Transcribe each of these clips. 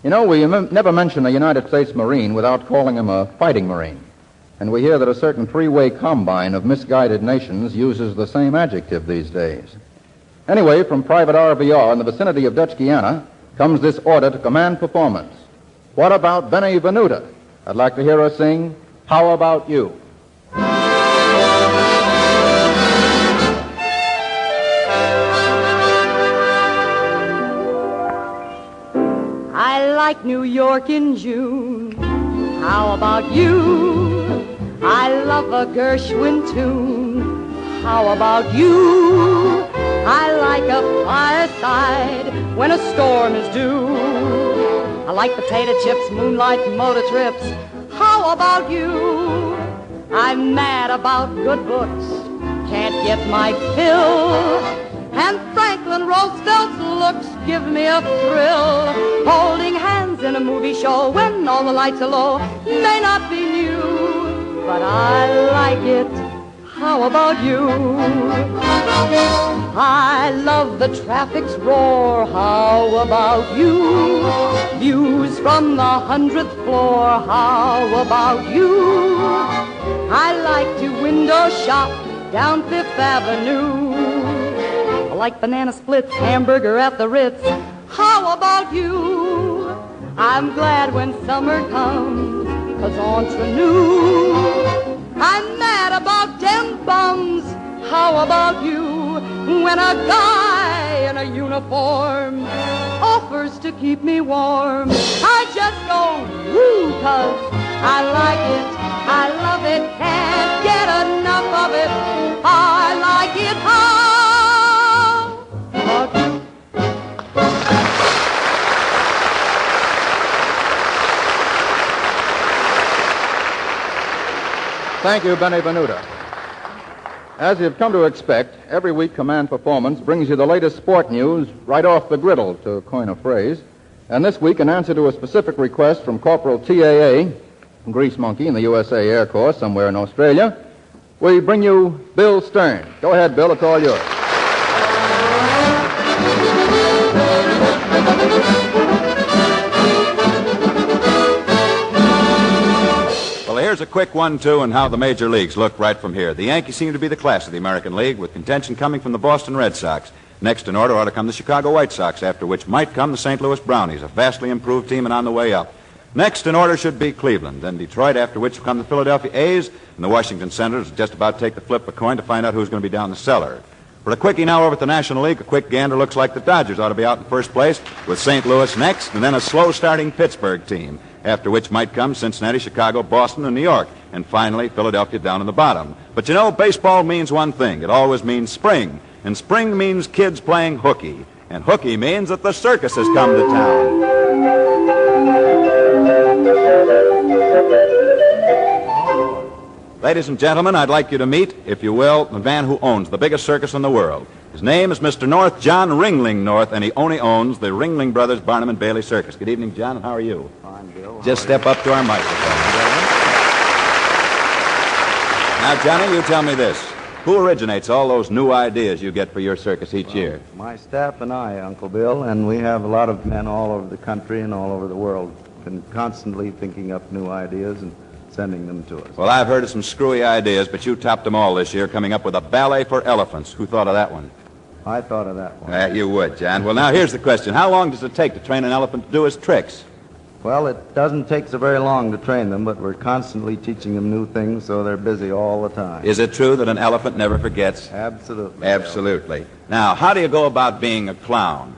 You know, we never mention a United States Marine without calling him a fighting Marine. And we hear that a certain three-way combine of misguided nations uses the same adjective these days. Anyway, from Private RVR in the vicinity of Dutch Guiana comes this order to command performance. What about Benay Venuta? I'd like to hear her sing, How About You? I like New York in June. How about you? I love a Gershwin tune. How about you? I like a fireside when a storm is due. I like potato chips, moonlight motor trips. How about you? I'm mad about good books, can't get my fill. And Franklin Roosevelt's looks give me a thrill. Holding hands in a movie show when all the lights are low may not be new, but I like it. How about you? I love the traffic's roar. How about you? Views from the 100th floor. How about you? I like to window shop down Fifth Avenue. I like banana splits, hamburger at the Ritz. How about you? I'm glad when summer comes, 'cause entre nous, I'm mad about dem bums. How about you? When a guy in a uniform offers to keep me warm, I just go woo, 'cause I like it, I love it, can't get enough of it. I like it. How about you? Thank you, Benay Venuta. As you've come to expect, every week Command Performance brings you the latest sport news right off the griddle, to coin a phrase. And this week, in answer to a specific request from Corporal TAA, Grease Monkey in the USA Air Corps somewhere in Australia, we bring you Bill Stern. Go ahead, Bill, it's all yours. Here's a quick 1-2 on how the major leagues look right from here. The Yankees seem to be the class of the American League, with contention coming from the Boston Red Sox. Next in order ought to come the Chicago White Sox, after which might come the St. Louis Brownies, a vastly improved team and on the way up. Next in order should be Cleveland, then Detroit, after which come the Philadelphia A's, and the Washington Senators just about take the flip of a coin to find out who's going to be down the cellar. For a quickie now over at the National League, a quick gander looks like the Dodgers ought to be out in first place, with St. Louis next, and then a slow-starting Pittsburgh team, after which might come Cincinnati, Chicago, Boston, and New York, and finally Philadelphia down in the bottom. But you know, baseball means one thing. It always means spring, and spring means kids playing hooky, and hooky means that the circus has come to town. Ladies and gentlemen, I'd like you to meet, if you will, the man who owns the biggest circus in the world. His name is Mr. North, John Ringling North, and he only owns the Ringling Brothers Barnum and Bailey Circus. Good evening, John, and how are you? Fine, Bill. Just step up to our microphone. Now, Johnny, you tell me this. Who originates all those new ideas you get for your circus each year? My staff and I, Uncle Bill, and we have a lot of men all over the country and all over the world, and constantly thinking up new ideas and sending them to us. Well, I've heard of some screwy ideas, but you topped them all this year, coming up with a ballet for elephants. Who thought of that one? I thought of that one. You would, John. Well, now, here's the question. How long does it take to train an elephant to do his tricks? Well, it doesn't take so very long to train them, but we're constantly teaching them new things, so they're busy all the time. Is it true that an elephant never forgets? Absolutely. Absolutely. Now, how do you go about being a clown?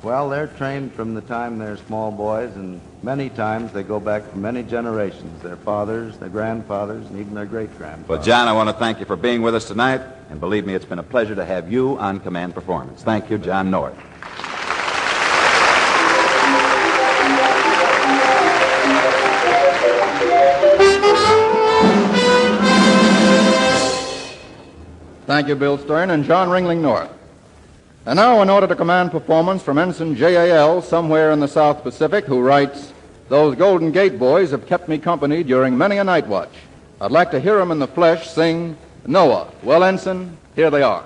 Well, they're trained from the time they're small boys, and many times they go back for many generations. Their fathers, their grandfathers, and even their great-grandfathers. Well, John, I want to thank you for being with us tonight, and believe me, it's been a pleasure to have you on Command Performance. Thank you, John North. Thank you, Bill Stern and John Ringling North. And now, in order to command performance from Ensign J.A.L. somewhere in the South Pacific, who writes, "Those Golden Gate boys have kept me company during many a night watch. I'd like to hear them in the flesh sing Noah." Well, Ensign, here they are.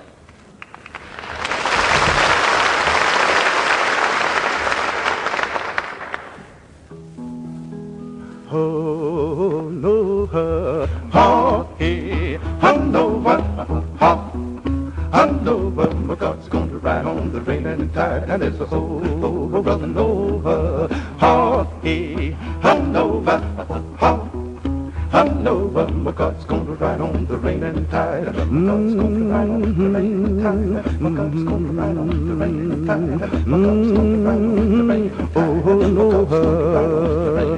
Oh, no, ha, hey, Hanover, ha, Hanover, my God's going to ride on the rain and the tide, and it's a ho, brother, no, ha, hey, Hanover, ha, Hanover, my God's going to ride on the rain and tide, my God's going to ride on the rain and tide, my God's going to ride on the rain and tide, my God's going to ride on the rain and tide. Oh, no, brother,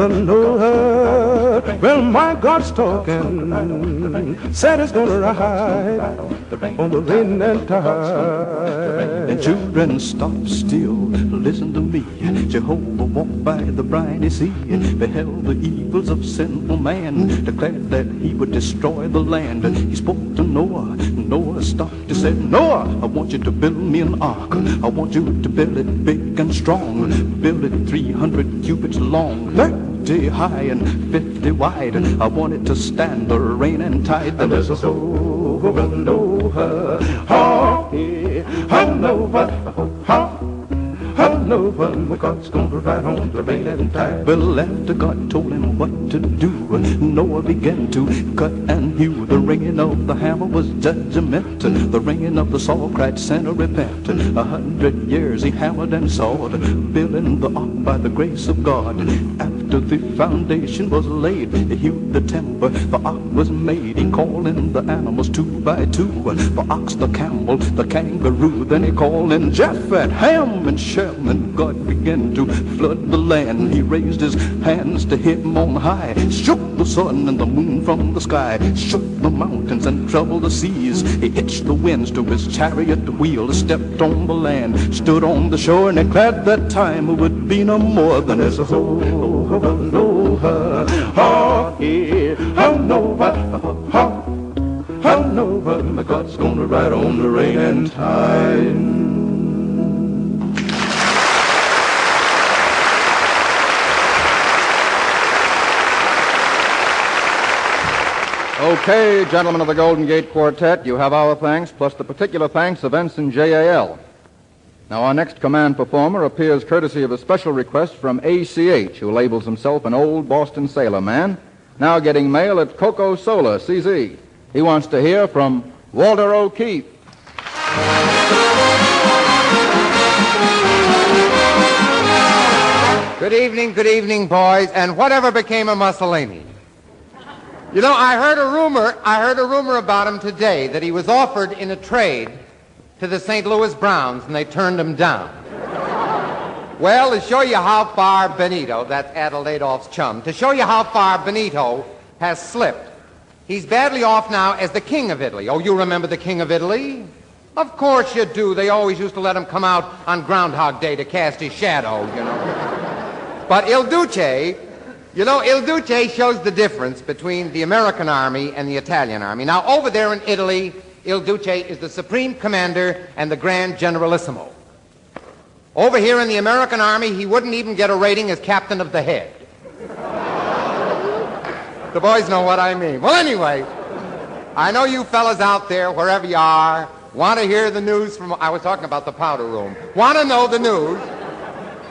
no, well, my God's talking, said it's gonna ride on the rain and tide. And children, stop still, listen to me. Jehovah walked by the briny sea, beheld the evils of sinful man, declared that he would destroy the land. He spoke to Noah. Noah stopped. He said, Noah, I want you to build me an ark. I want you to build it big and strong. Build it 300 cubits long, 30 high and 50 wide. I want it to stand the rain and tide. And there's a over Noah, ha, hey, Hanover, ha, Hanover, my God's going to ride on the rain and tide. Well, after God told him what to do, Noah began to cut and hew. The ringing of the hammer was judgment. The ringing of the saw cried, sinner, repent. 100 years he hammered and sawed, building the ark by the grace of God. After the foundation was laid, he hewed the timber, the ark was made. He called in the animals 2 by 2, the ox, the camel, the kangaroo. Then he called in Japhet, Ham, and Shem, and God began to flood the land. He raised his hands to him on high, shook the sun and the moon from the sky, shook the mountains and troubled the seas. He hitched the winds to his chariot wheel, stepped on the land, stood on the shore, and declared that time would be no more than as a whole. Hanover, ha, hey, Hanover, ha, Hanover, my God's gonna ride on the rain and tide. Okay, gentlemen of the Golden Gate Quartet, you have our thanks, plus the particular thanks of Ensign J.A.L. Now, our next command performer appears courtesy of a special request from A.C.H., who labels himself an old Boston sailor man, now getting mail at Coco Sola, CZ. He wants to hear from Walter O'Keefe. Good evening, boys, and whatever became of Mussolini? You know, I heard a rumor about him today, that he was offered in a trade to the St. Louis Browns, and they turned him down. Well, to show you how far Benito, that's Adel Adolph's chum, to show you how far Benito has slipped, he's badly off now as the King of Italy. Oh, you remember the King of Italy? Of course you do. They always used to let him come out on Groundhog Day to cast his shadow, you know. But Il Duce, you know, Il Duce shows the difference between the American army and the Italian army. Now, over there in Italy, Il Duce is the supreme commander and the grand generalissimo. Over here in the American army, he wouldn't even get a rating as captain of the head. The boys know what I mean. Well, anyway, I know you fellas out there, wherever you are, want to hear the news from... I was talking about the powder room. Want to know the news.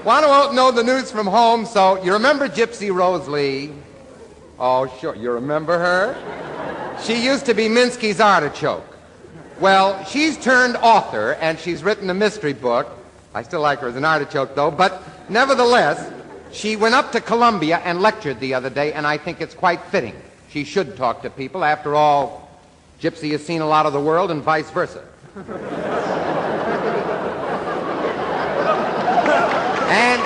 Want to know the news from home, so you remember Gypsy Rose Lee? Oh, sure, you remember her? She used to be Minsky's artichoke. Well, she's turned author, and she's written a mystery book. I still like her as an artichoke, though, but nevertheless, she went up to Columbia and lectured the other day, and I think it's quite fitting. She should talk to people. After all, Gypsy has seen a lot of the world, and vice versa. And,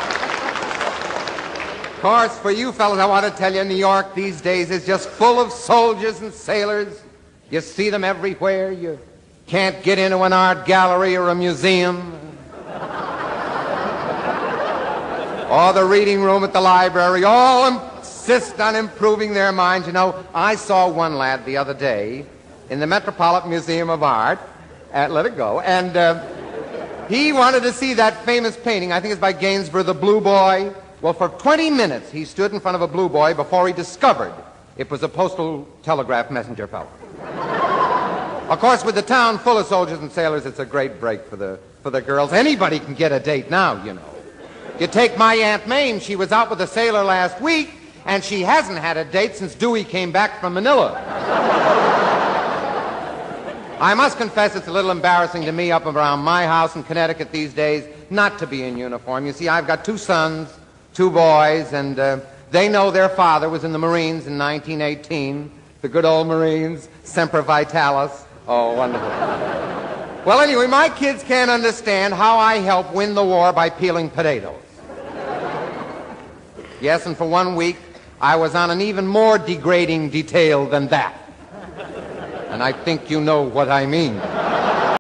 of course, for you fellas, I want to tell you, New York these days is just full of soldiers and sailors. You see them everywhere. You can't get into an art gallery or a museum. Or the reading room at the library. All insist on improving their minds. You know, I saw one lad the other day in the Metropolitan Museum of Art. Let it go. And... he wanted to see that famous painting, I think it's by Gainsborough, The Blue Boy. Well, for 20 minutes, he stood in front of a blue boy before he discovered it was a postal telegraph messenger fellow. Of course, with the town full of soldiers and sailors, it's a great break for the girls. Anybody can get a date now, you know. You take my Aunt Mame, she was out with a sailor last week, and she hasn't had a date since Dewey came back from Manila. I must confess it's a little embarrassing to me up around my house in Connecticut these days not to be in uniform. You see, I've got 2 sons, 2 boys, and they know their father was in the Marines in 1918. The good old Marines, Semper Vitalis. Oh, wonderful. Well, anyway, my kids can't understand how I help win the war by peeling potatoes. Yes, and for 1 week, I was on an even more degrading detail than that. And I think you know what I mean.